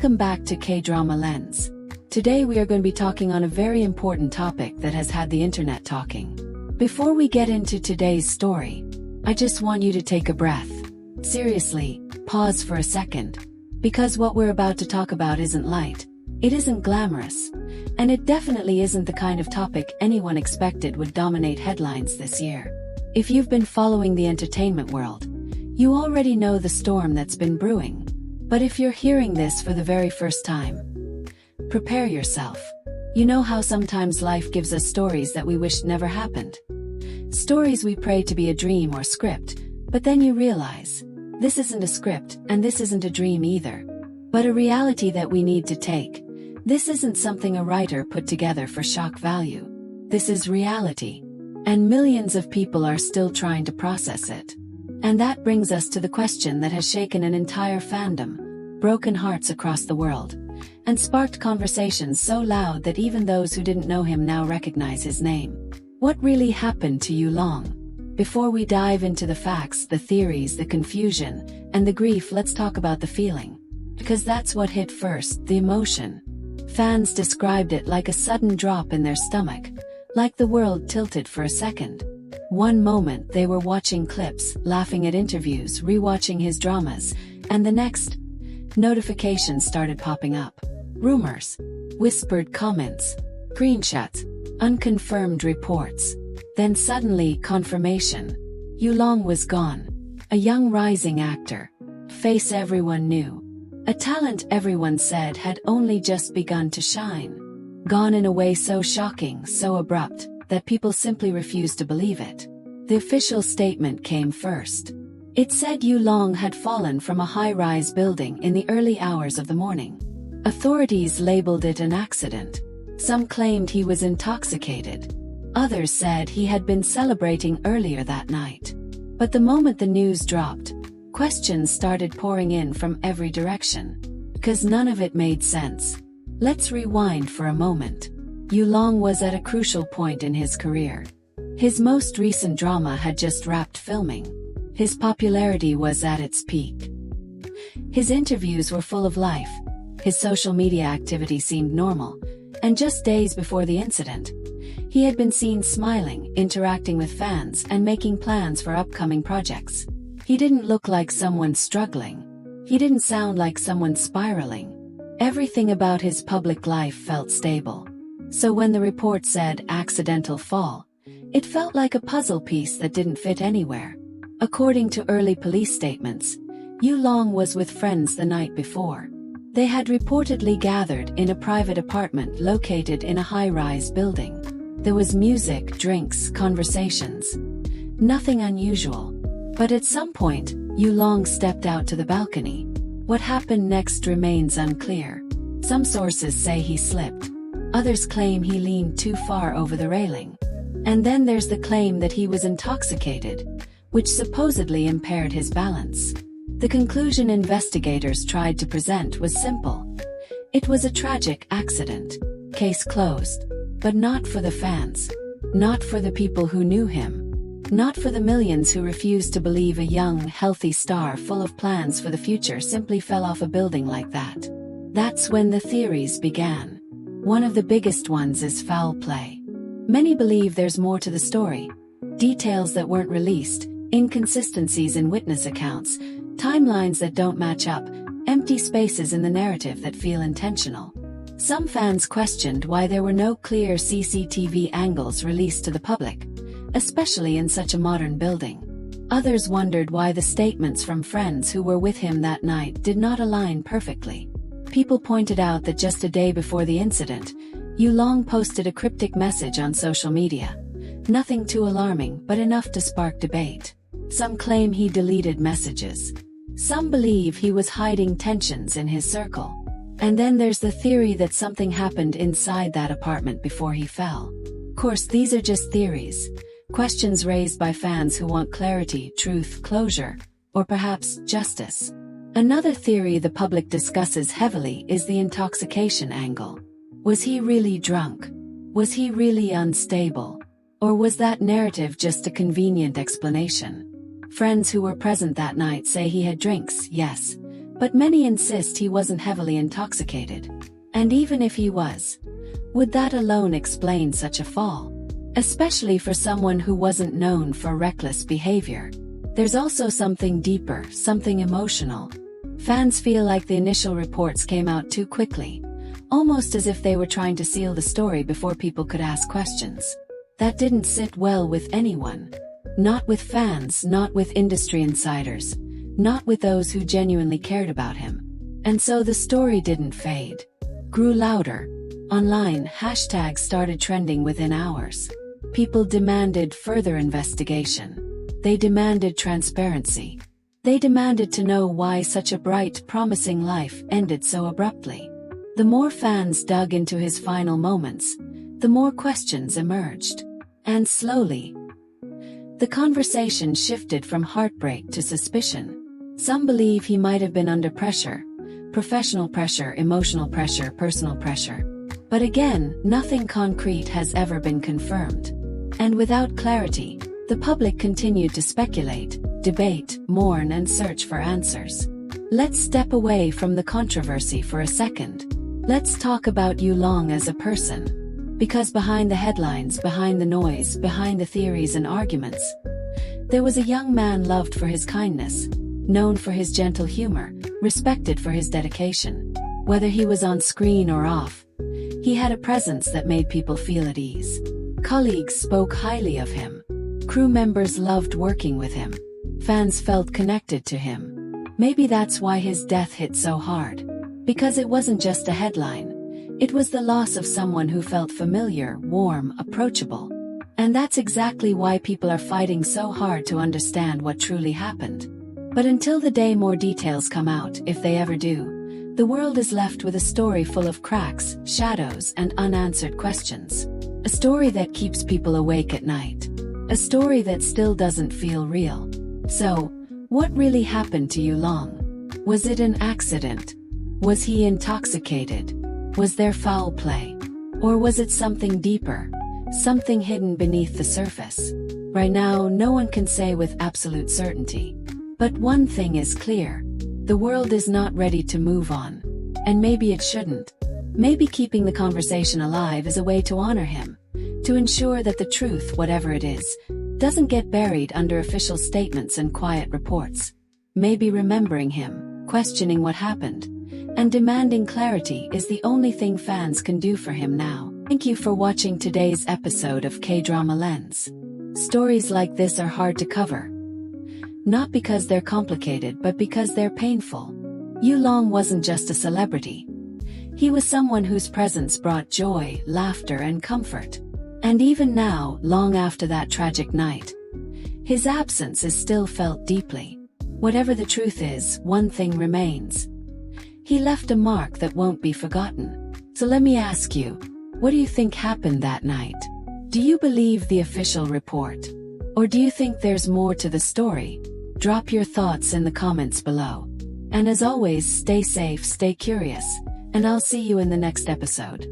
Welcome back to K-Drama Lens. Today we are going to be talking on a very important topic that has had the internet talking. Before we get into today's story, I just want you to take a breath. Seriously, pause for a second. Because what we're about to talk about isn't light, it isn't glamorous, and it definitely isn't the kind of topic anyone expected would dominate headlines this year. If you've been following the entertainment world, you already know the storm that's been brewing. But if you're hearing this for the very first time, prepare yourself. You know how sometimes life gives us stories that we wish never happened? Stories we pray to be a dream or script, but then you realize, this isn't a script and this isn't a dream either, but a reality that we need to take. This isn't something a writer put together for shock value. This is reality. And millions of people are still trying to process it. And that brings us to the question that has shaken an entire fandom, broken hearts across the world, and sparked conversations so loud that even those who didn't know him now recognize his name. What really happened to Yulong? Before we dive into the facts, the theories, the confusion, and the grief, let's talk about the feeling. Because that's what hit first, the emotion. Fans described it like a sudden drop in their stomach, like the world tilted for a second. One moment they were watching clips, laughing at interviews, rewatching his dramas, and the next, notifications started popping up. Rumors, whispered comments, screenshots, unconfirmed reports. Then suddenly, confirmation. Yulong was gone. A young rising actor. Face everyone knew. A talent everyone said had only just begun to shine. Gone in a way so shocking, so abrupt, that people simply refused to believe it. The official statement came first. It said Yulong had fallen from a high-rise building in the early hours of the morning. Authorities labeled it an accident. Some claimed he was intoxicated. Others said he had been celebrating earlier that night. But the moment the news dropped, questions started pouring in from every direction. Because none of it made sense. Let's rewind for a moment. Yulong was at a crucial point in his career. His most recent drama had just wrapped filming. His popularity was at its peak. His interviews were full of life. His social media activity seemed normal. And just days before the incident, he had been seen smiling, interacting with fans, and making plans for upcoming projects. He didn't look like someone struggling. He didn't sound like someone spiraling. Everything about his public life felt stable. So when the report said accidental fall, it felt like a puzzle piece that didn't fit anywhere. According to early police statements, Yulong was with friends the night before. They had reportedly gathered in a private apartment located in a high-rise building. There was music, drinks, conversations. Nothing unusual. But at some point, Yulong stepped out to the balcony. What happened next remains unclear. Some sources say he slipped. Others claim he leaned too far over the railing. And then there's the claim that he was intoxicated, which supposedly impaired his balance. The conclusion investigators tried to present was simple. It was a tragic accident. Case closed. But not for the fans. Not for the people who knew him. Not for the millions who refused to believe a young, healthy star full of plans for the future simply fell off a building like that. That's when the theories began. One of the biggest ones is foul play. Many believe there's more to the story. Details that weren't released, inconsistencies in witness accounts, timelines that don't match up, empty spaces in the narrative that feel intentional. Some fans questioned why there were no clear CCTV angles released to the public, especially in such a modern building. Others wondered why the statements from friends who were with him that night did not align perfectly. People pointed out that just a day before the incident, Yulong posted a cryptic message on social media. Nothing too alarming, but enough to spark debate. Some claim he deleted messages. Some believe he was hiding tensions in his circle. And then there's the theory that something happened inside that apartment before he fell. Of course, these are just theories. Questions raised by fans who want clarity, truth, closure, or perhaps justice. Another theory the public discusses heavily is the intoxication angle. Was he really drunk? Was he really unstable? Or was that narrative just a convenient explanation? Friends who were present that night say he had drinks, yes, But many insist he wasn't heavily intoxicated. And even if he was, would that alone explain such a fall? Especially for someone who wasn't known for reckless behavior. There's also something deeper, something emotional. Fans feel like the initial reports came out too quickly, almost as if they were trying to seal the story before people could ask questions. That didn't sit well with anyone. Not with fans, not with industry insiders, not with those who genuinely cared about him. And so the story didn't fade. Grew louder. Online, hashtags started trending within hours. People demanded further investigation. They demanded transparency. They demanded to know why such a bright, promising life ended so abruptly. The more fans dug into his final moments, the more questions emerged. And slowly, the conversation shifted from heartbreak to suspicion. Some believe he might have been under pressure, professional pressure, emotional pressure, personal pressure. But again, nothing concrete has ever been confirmed. And without clarity, the public continued to speculate, debate, mourn, and search for answers. Let's step away from the controversy for a second. Let's talk about Yulong as a person. Because behind the headlines, behind the noise, behind the theories and arguments, there was a young man loved for his kindness, known for his gentle humor, respected for his dedication. Whether he was on screen or off, he had a presence that made people feel at ease. Colleagues spoke highly of him. Crew members loved working with him. Fans felt connected to him. Maybe that's why his death hit so hard. Because it wasn't just a headline. It was the loss of someone who felt familiar, warm, approachable. And that's exactly why people are fighting so hard to understand what truly happened. But until the day more details come out, if they ever do, the world is left with a story full of cracks, shadows, and unanswered questions. A story that keeps people awake at night. A story that still doesn't feel real. So, what really happened to Yulong? Was it an accident? Was he intoxicated? Was there foul play? Or was it something deeper? Something hidden beneath the surface? Right now, no one can say with absolute certainty. But one thing is clear. The world is not ready to move on. And maybe it shouldn't. Maybe keeping the conversation alive is a way to honor him. To ensure that the truth, whatever it is, doesn't get buried under official statements and quiet reports. Maybe remembering him, questioning what happened, and demanding clarity is the only thing fans can do for him now. Thank you for watching today's episode of K-Drama Lens. Stories like this are hard to cover. Not because they're complicated, but because they're painful. Yulong wasn't just a celebrity. He was someone whose presence brought joy, laughter, and comfort. And even now, long after that tragic night, his absence is still felt deeply. Whatever the truth is, one thing remains. He left a mark that won't be forgotten. So let me ask you, what do you think happened that night? Do you believe the official report? Or do you think there's more to the story? Drop your thoughts in the comments below. And as always, stay safe, stay curious, and I'll see you in the next episode.